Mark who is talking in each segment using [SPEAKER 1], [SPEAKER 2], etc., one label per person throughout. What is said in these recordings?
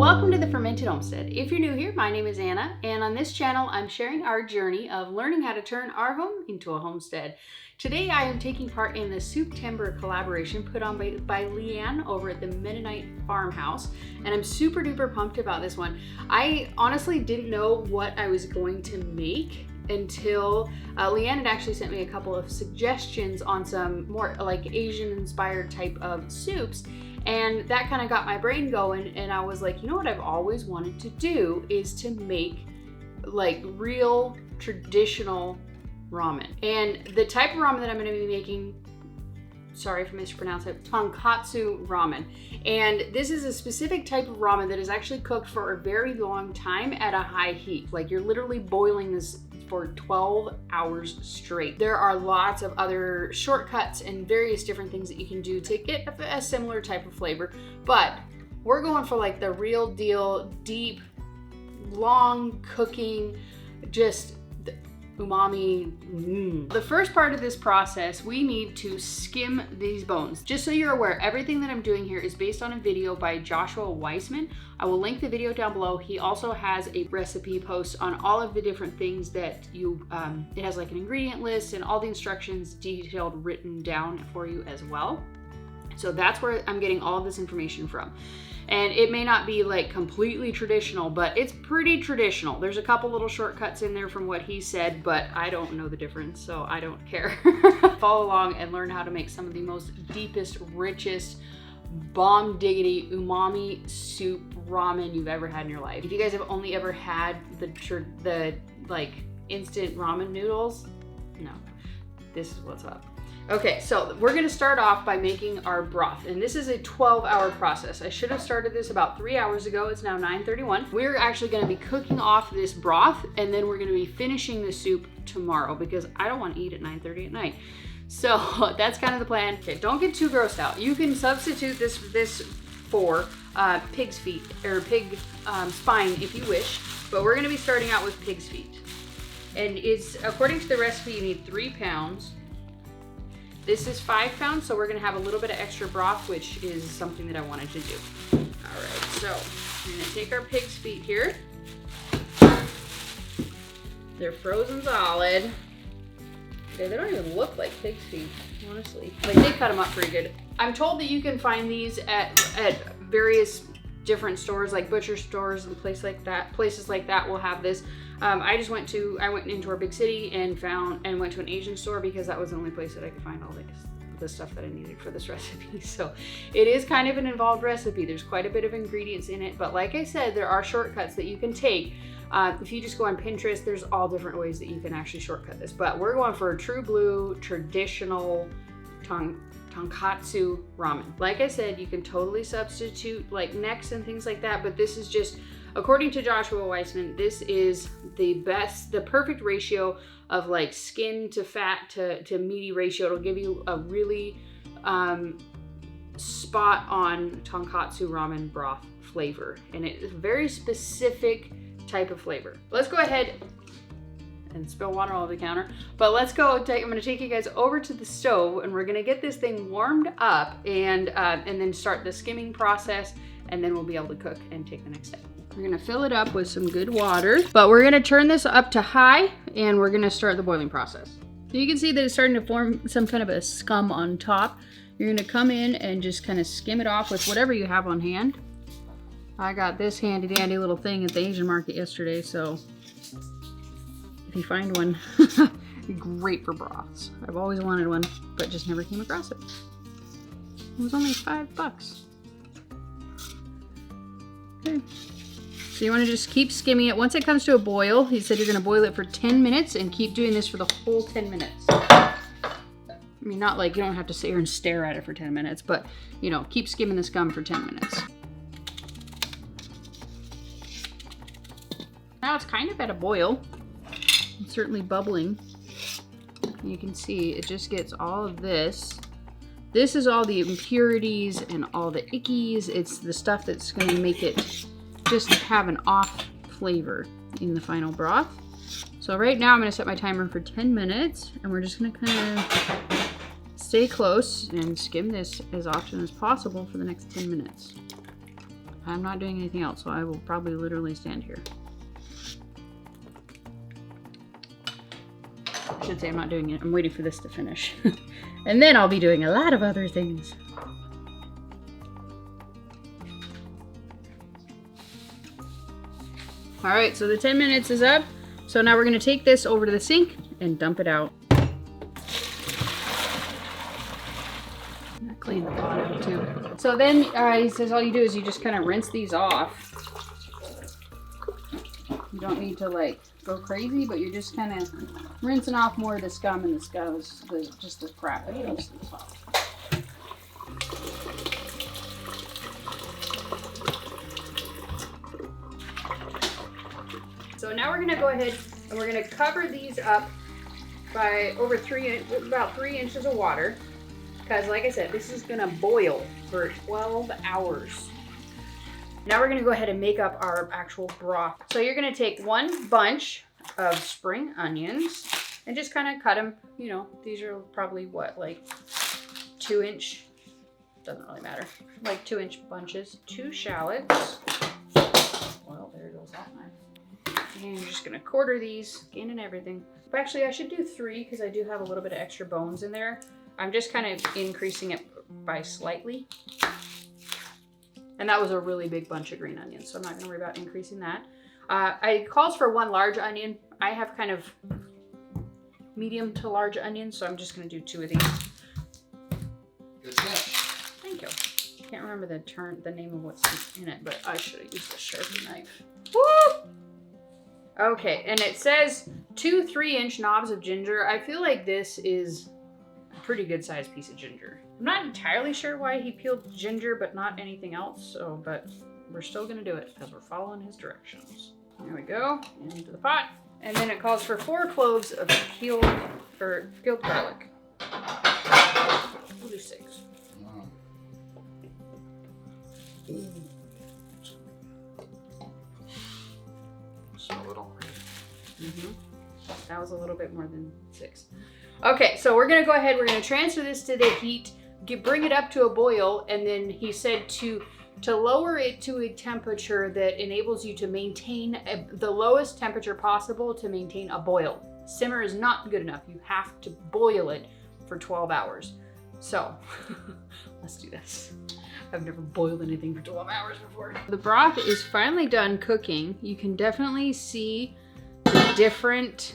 [SPEAKER 1] Welcome to the Fermented Homestead. If you're new here, my name is Anna, and on this channel, I'm sharing our journey of learning how to turn our home into a homestead. Today, I am taking part in the Souptember collaboration put on by Leanne over at the Mennonite Farmhouse, and I'm super duper pumped about this one. I honestly didn't know what I was going to make until Leanne had actually sent me a couple of suggestions on some more like Asian inspired type of soups. And that kind of got my brain going, and I was like, you know what I've always wanted to do is to make like real traditional ramen. And the type of ramen that I'm going to be making, sorry if I mispronounced it, Tonkotsu Ramen. And this is a specific type of ramen that is actually cooked for a very long time at a high heat. Like you're literally boiling this for 12 hours straight. There are lots of other shortcuts and various different things that you can do to get a similar type of flavor, but we're going for like the real deal, deep, long cooking, just umami. The first part of this process, we need to skim these bones. Just so you're aware, everything that I'm doing here is based on a video by Joshua Weissman. I will link the video down below. He also has a recipe post on all of the different things that you, it has like an ingredient list and all the instructions detailed written down for you as well. So that's where I'm getting all of this information from. And it may not be like completely traditional, but it's pretty traditional. There's a couple little shortcuts in there from what he said, but I don't know the difference, so I don't care. Follow along and learn how to make some of the most deepest, richest, bomb diggity umami soup ramen you've ever had in your life. If you guys have only ever had the like instant ramen noodles, no, this is what's up. Okay, so we're gonna start off by making our broth, and this is a 12-hour process. I should have started this about 3 hours ago. It's now 9:31. We're actually gonna be cooking off this broth, and then we're gonna be finishing the soup tomorrow because I don't wanna eat at 9:30 at night. So that's kind of the plan. Okay, don't get too grossed out. You can substitute this for pig's feet or pig spine if you wish, but we're gonna be starting out with pig's feet. And it's, according to the recipe, you need 3 pounds. This is 5 pounds, so we're gonna have a little bit of extra broth, which is something that I wanted to do. All right, so we're gonna take our pig's feet here. They're frozen solid. Okay, they don't even look like pig's feet, honestly. Like they cut them up pretty good. I'm told that you can find these at various different stores, like butcher stores and places like that will have this. I went into our big city and went to an Asian store because that was the only place that I could find all the stuff that I needed for this recipe. So it is kind of an involved recipe. There's quite a bit of ingredients in it, but like I said, there are shortcuts that you can take. If you just go on Pinterest, there's all different ways that you can actually shortcut this, but we're going for a true blue, traditional Tonkotsu ramen. Like I said, you can totally substitute like necks and things like that, but this is just, according to Joshua Weissman, this is the perfect ratio of like skin to fat to meaty ratio. It'll give you a really spot on Tonkotsu ramen broth flavor, and it's a very specific type of flavor. Let's go ahead and spill water all over the counter, but let's go. I'm gonna take you guys over to the stove, and we're gonna get this thing warmed up and then start the skimming process, and then we'll be able to cook and take the next step. We're gonna fill it up with some good water, but we're gonna turn this up to high, and we're gonna start the boiling process. So you can see that it's starting to form some kind of a scum on top. You're gonna come in and just kind of skim it off with whatever you have on hand. I got this handy dandy little thing at the Asian market yesterday, so if you find one, great for broths. I've always wanted one, but just never came across it. It was only $5. Okay. So you want to just keep skimming it. Once it comes to a boil, he said you're going to boil it for 10 minutes and keep doing this for the whole 10 minutes. I mean, not like you don't have to sit here and stare at it for 10 minutes, but you know, keep skimming the scum for 10 minutes. Now it's kind of at a boil. It's certainly bubbling. You can see it just gets all of this. This is all the impurities and all the ickies. It's the stuff that's going to make it just have an off flavor in the final broth. So right now I'm going to set my timer for 10 minutes, and we're just going to kind of stay close and skim this as often as possible for the next 10 minutes. I'm not doing anything else, so I will probably literally stand here. I should say I'm not doing it. I'm waiting for this to finish. And then I'll be doing a lot of other things. All right, so the 10 minutes is up. So now we're gonna take this over to the sink and dump it out. Clean the pot out too. So then he says all you do is you just kind of rinse these off. You don't need to like go crazy, but you're just kind of rinsing off more of the scum and the scows, just the crap that comes to the top. So now we're gonna go ahead and we're gonna cover these up by about 3 inches of water. Because like I said, this is gonna boil for 12 hours. Now we're gonna go ahead and make up our actual broth. So you're gonna take 1 bunch of spring onions and just kind of cut them. You know, these are probably what, like 2-inch, doesn't really matter, like 2-inch bunches. 2 shallots. Well, there goes that knife. And you're just gonna quarter these, skin and everything. But actually I should do 3 because I do have a little bit of extra bones in there. I'm just kind of increasing it by slightly. And that was a really big bunch of green onions, so I'm not gonna worry about increasing that. It calls for 1 large onion. I have kind of medium to large onions, so I'm just gonna do 2 of these.
[SPEAKER 2] Good catch.
[SPEAKER 1] Thank you. Can't remember the name of what's in it, but I should have used a Sharpie knife. Woo! Okay, and it says 2 3-inch knobs of ginger. I feel like this is pretty good sized piece of ginger. I'm not entirely sure why he peeled ginger but not anything else, so but we're still gonna do it because we're following his directions. There we go, into the pot. And then it calls for 4 cloves of peeled garlic. We'll do 6.
[SPEAKER 2] Wow. Smell it already.
[SPEAKER 1] That was a little bit more than 6. Okay, so we're gonna go ahead, we're gonna transfer this to the heat, bring it up to a boil, and then he said to lower it to a temperature that enables you to maintain the lowest temperature possible to maintain a boil. Simmer is not good enough. You have to boil it for 12 hours. So, let's do this. I've never boiled anything for 12 hours before. The broth is finally done cooking. You can definitely see the different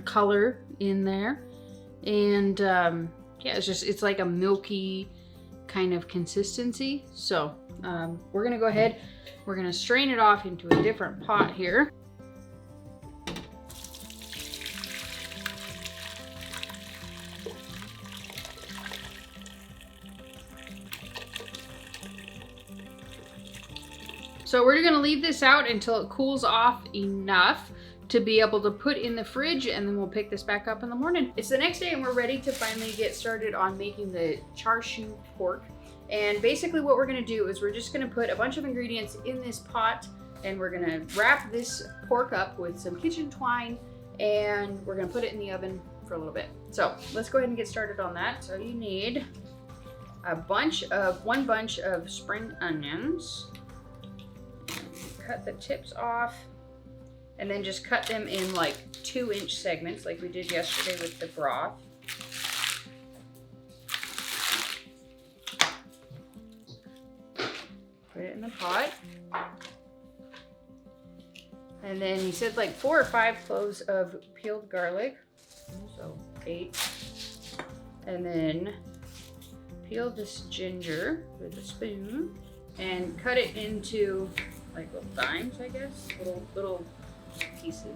[SPEAKER 1] color in there. And yeah, it's like a milky kind of consistency. So we're gonna go ahead, we're gonna strain it off into a different pot here. So we're gonna leave this out until it cools off enough to be able to put in the fridge, and then we'll pick this back up in the morning. It's the next day and we're ready to finally get started on making the char siu pork. And basically what we're gonna do is we're just gonna put a bunch of ingredients in this pot, and we're gonna wrap this pork up with some kitchen twine, and we're gonna put it in the oven for a little bit. So let's go ahead and get started on that. So you need one bunch of spring onions. Cut the tips off, and then just cut them in like 2-inch segments like we did yesterday with the broth. Put it in the pot. And then he said like 4 or 5 cloves of peeled garlic. So 8. And then peel this ginger with a spoon and cut it into like little dimes, I guess, little pieces.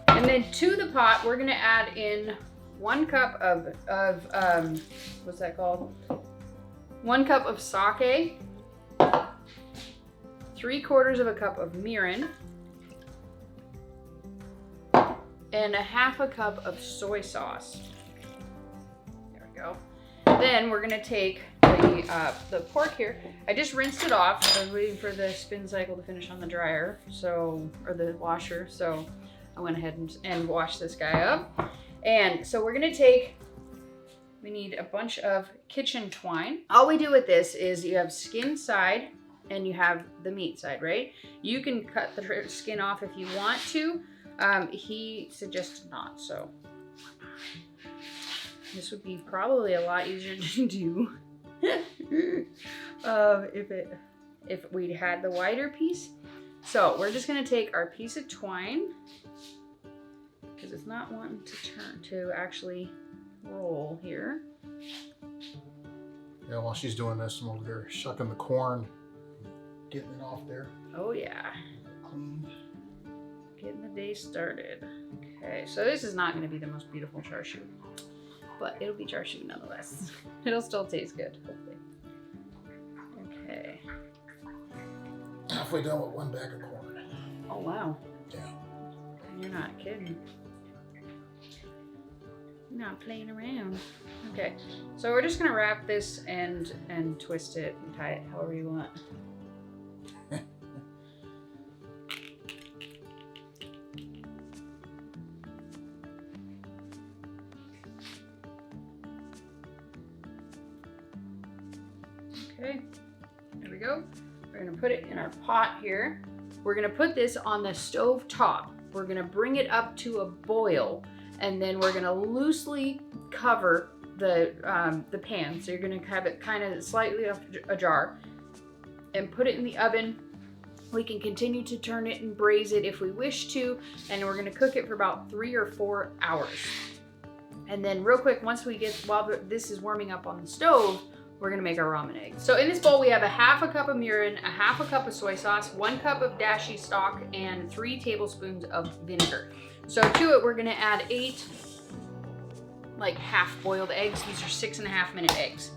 [SPEAKER 1] And then to the pot, we're gonna add in 1 cup of what's that called? 1 cup of sake, 3/4 of a cup of mirin, and 1/2 cup of soy sauce. There we go. Then we're gonna take the pork here. I just rinsed it off. I was waiting for the spin cycle to finish on the dryer, or the washer, so I went ahead and washed this guy up. And so we're gonna we need a bunch of kitchen twine. All we do with this is you have skin side, and you have the meat side, right? You can cut the skin off if you want to. He suggested not, so this would be probably a lot easier to do if we'd had the wider piece. So we're just gonna take our piece of twine, because it's not wanting to actually roll here.
[SPEAKER 2] Yeah, while she's doing this, I'm over there shucking the corn, getting it off there.
[SPEAKER 1] Oh yeah.
[SPEAKER 2] Cleaned.
[SPEAKER 1] Getting the day started. Okay, so this is not going to be the most beautiful char siu, but it'll be char siu nonetheless. It'll still taste good, hopefully. Okay.
[SPEAKER 2] Halfway done with one bag of corn.
[SPEAKER 1] Oh wow.
[SPEAKER 2] Yeah.
[SPEAKER 1] You're not kidding. You're not playing around. Okay, so we're just gonna wrap this and twist it and tie it however you want. Okay, there we go. We're gonna put it in our pot here. We're gonna put this on the stove top. We're gonna bring it up to a boil, and then we're gonna loosely cover the pan. So you're gonna have it kind of slightly ajar, and put it in the oven. We can continue to turn it and braise it if we wish to, and we're gonna cook it for about 3 or 4 hours. And then real quick, once we get, while this is warming up on the stove, we're gonna make our ramen egg. So in this bowl, we have a half a cup of mirin, a half a cup of soy sauce, 1 cup of dashi stock, and 3 tablespoons of vinegar. So to it, we're gonna add 8 like half-boiled eggs. These are 6.5-minute eggs.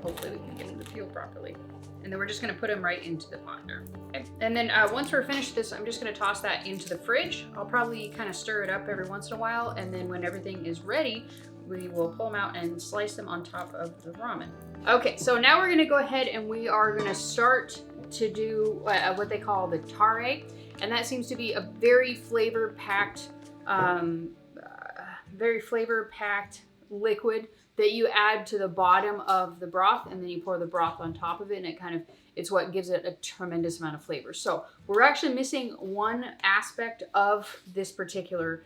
[SPEAKER 1] Hopefully we can get them to peel properly. And then we're just gonna put them right into the pot there. Okay. And then once we're finished this, I'm just gonna toss that into the fridge. I'll probably kind of stir it up every once in a while, and then when everything is ready, we will pull them out and slice them on top of the ramen. Okay, so now we're gonna go ahead and we are gonna start to do what they call the tare, and that seems to be a very flavor-packed liquid that you add to the bottom of the broth, and then you pour the broth on top of it, and it's what gives it a tremendous amount of flavor. So we're actually missing one aspect of this particular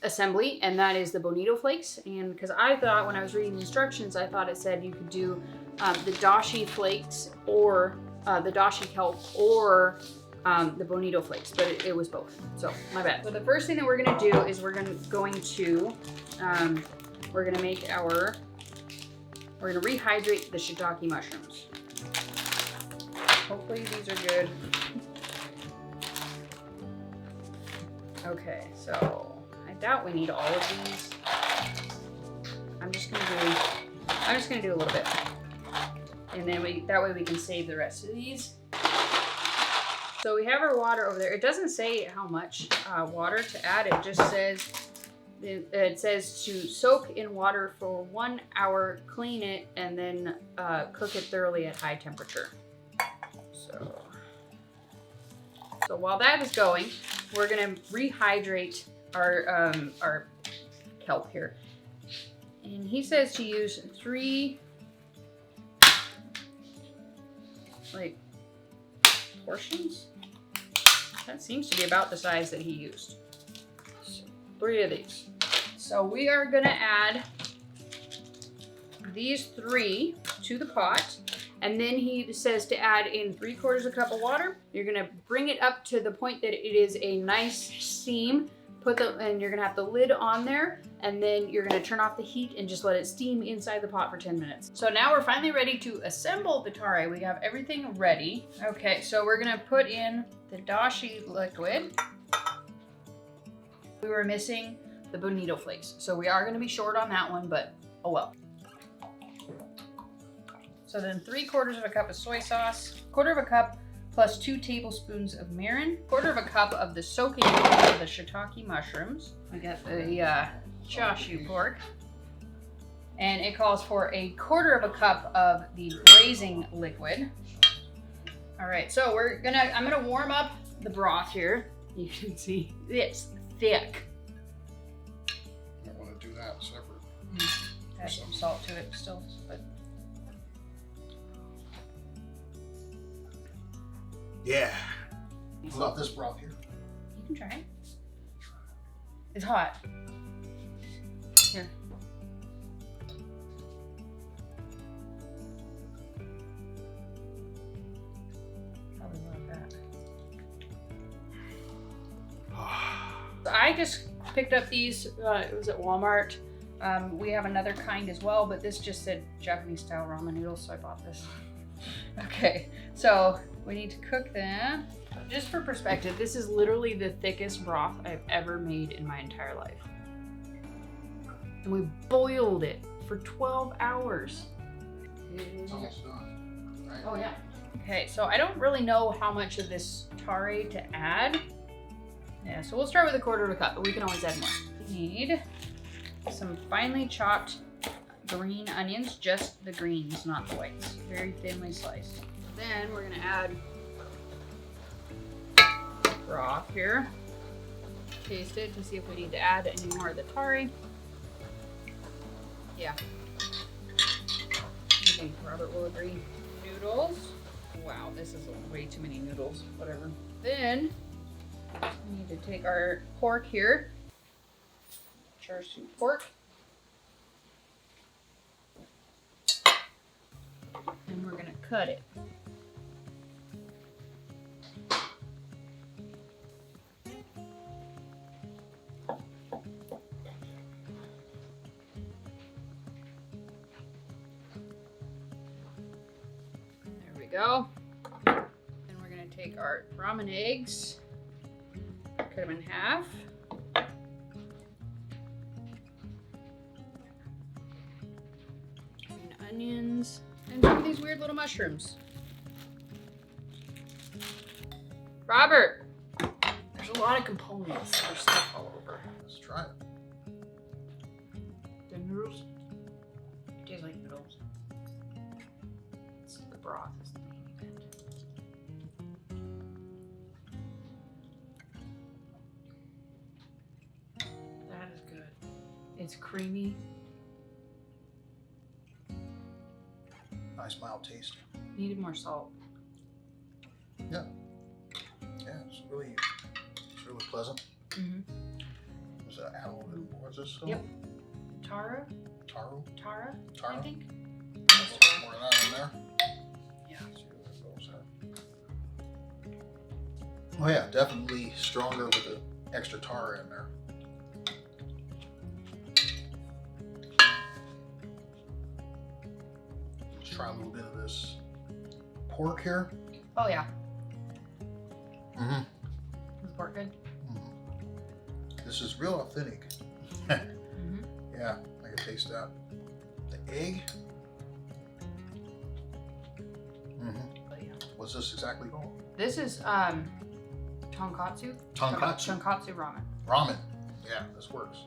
[SPEAKER 1] assembly, and that is the bonito flakes. And because I thought when I was reading the instructions, I thought it said you could do the dashi flakes or the dashi kelp or the bonito flakes, but it was both. So my bad. So the first thing that we're gonna do is we're gonna rehydrate the shiitake mushrooms. Hopefully these are good. Okay, so I doubt we need all of these. I'm just gonna do a little bit, and then that way we can save the rest of these. So we have our water over there. It doesn't say how much water to add. It just says to soak in water for 1 hour, clean it, and then cook it thoroughly at high temperature. So while that is going, we're gonna rehydrate our kelp here. And he says to use 3 portions. That seems to be about the size that he used. So 3 of these. So we are gonna add these 3 to the pot. And then he says to add in 3/4 cup of water. You're gonna bring it up to the point that it is a nice steam. And you're gonna have the lid on there, and then you're gonna turn off the heat and just let it steam inside the pot for 10 minutes. So now we're finally ready to assemble the tare. We have everything ready. Okay, so we're gonna put in the dashi liquid. We were missing the bonito flakes, so we are gonna be short on that one, but oh well. So then 3/4 cup of soy sauce, 1/4 cup plus 2 tablespoons of mirin, 1/4 cup of the soaking of the shiitake mushrooms. We got the chashu pork, and it calls for 1/4 cup of the braising liquid. All right, so I'm gonna warm up the broth here. You can see it's thick.
[SPEAKER 2] I want to do that separate.
[SPEAKER 1] Add some salt to it still, but
[SPEAKER 2] Yeah. What about this broth here?
[SPEAKER 1] You can try it. It's hot. Here. Probably love that. So I just picked up these, it was at Walmart. We have another kind as well, but this just said Japanese style ramen noodles, so I bought this. Okay, so we need to cook them. Just for perspective, this is literally the thickest broth I've ever made in my entire life. And we boiled it for 12 hours.
[SPEAKER 2] It's almost done, right?
[SPEAKER 1] Oh yeah. Okay, so I don't really know how much of this tare to add. Yeah, so we'll start with 1/4 cup, but we can always add more. We need some finely chopped green onions, just the greens, not the whites. Very thinly sliced. Then we're gonna add broth here. Taste it to see if we need to add any more of the tare. Yeah. I think Robert will agree. Noodles. Wow, this is way too many noodles. Whatever. Then we need to take our pork here. Char siu pork. And we're gonna cut it. There we go. And we're gonna take our ramen eggs, cut them in half. Green onions. And some of these weird little mushrooms. Robert! There's a lot of components. There's stuff all over.
[SPEAKER 2] Let's try it.
[SPEAKER 1] The noodles taste like noodles. It's the broth is the main event. That is good. It's creamy.
[SPEAKER 2] Nice mild taste.
[SPEAKER 1] Needed more salt.
[SPEAKER 2] Yeah. Yeah, it's really pleasant.
[SPEAKER 1] Mm-hmm.
[SPEAKER 2] Does that add a little bit more? Is this?
[SPEAKER 1] Yep. Taro,
[SPEAKER 2] Taro?
[SPEAKER 1] I think.
[SPEAKER 2] More of that in there.
[SPEAKER 1] Yeah.
[SPEAKER 2] Let's see what that goes at. Oh yeah, definitely stronger with the extra tar in there. Let's try a little bit of this pork here.
[SPEAKER 1] Oh yeah.
[SPEAKER 2] Mm-hmm.
[SPEAKER 1] Is pork good?
[SPEAKER 2] This is real authentic.
[SPEAKER 1] Mm-hmm.
[SPEAKER 2] Yeah, I can taste that. The egg. Mm-hmm.
[SPEAKER 1] Oh, yeah.
[SPEAKER 2] What's this exactly called?
[SPEAKER 1] This is tonkotsu.
[SPEAKER 2] Tonkotsu.
[SPEAKER 1] Tonkotsu ramen.
[SPEAKER 2] Ramen. Yeah, this works.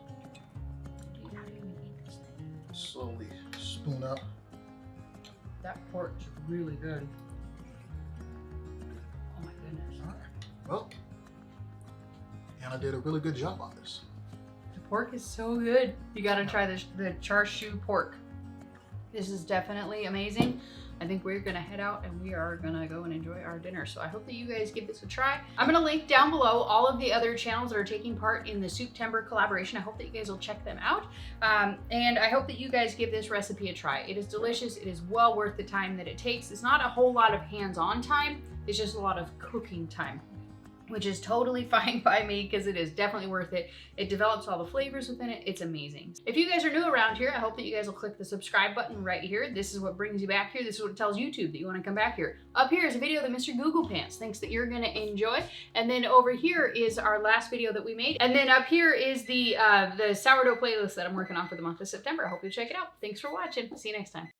[SPEAKER 1] How do you even eat this thing?
[SPEAKER 2] Slowly spoon up.
[SPEAKER 1] That pork is really good. Oh my goodness.
[SPEAKER 2] All right. Well, Anna did a really good job on this.
[SPEAKER 1] The pork is so good. You gotta try the char siu pork. This is definitely amazing. I think we're gonna head out and we are gonna go and enjoy our dinner. So I hope that you guys give this a try. I'm gonna link down below all of the other channels that are taking part in the Souptember collaboration. I hope that you guys will check them out. And I hope that you guys give this recipe a try. It is delicious. It is well worth the time that it takes. It's not a whole lot of hands-on time. It's just a lot of cooking time, which is totally fine by me because it is definitely worth it. It develops all the flavors within it. It's amazing. If you guys are new around here, I hope that you guys will click the subscribe button right here. This is what brings you back here. This is what tells YouTube that you want to come back here. Up here is a video that Mr. Google Pants thinks that you're going to enjoy. And then over here is our last video that we made. And then up here is the sourdough playlist that I'm working on for the month of September. I hope you check it out. Thanks for watching. See you next time.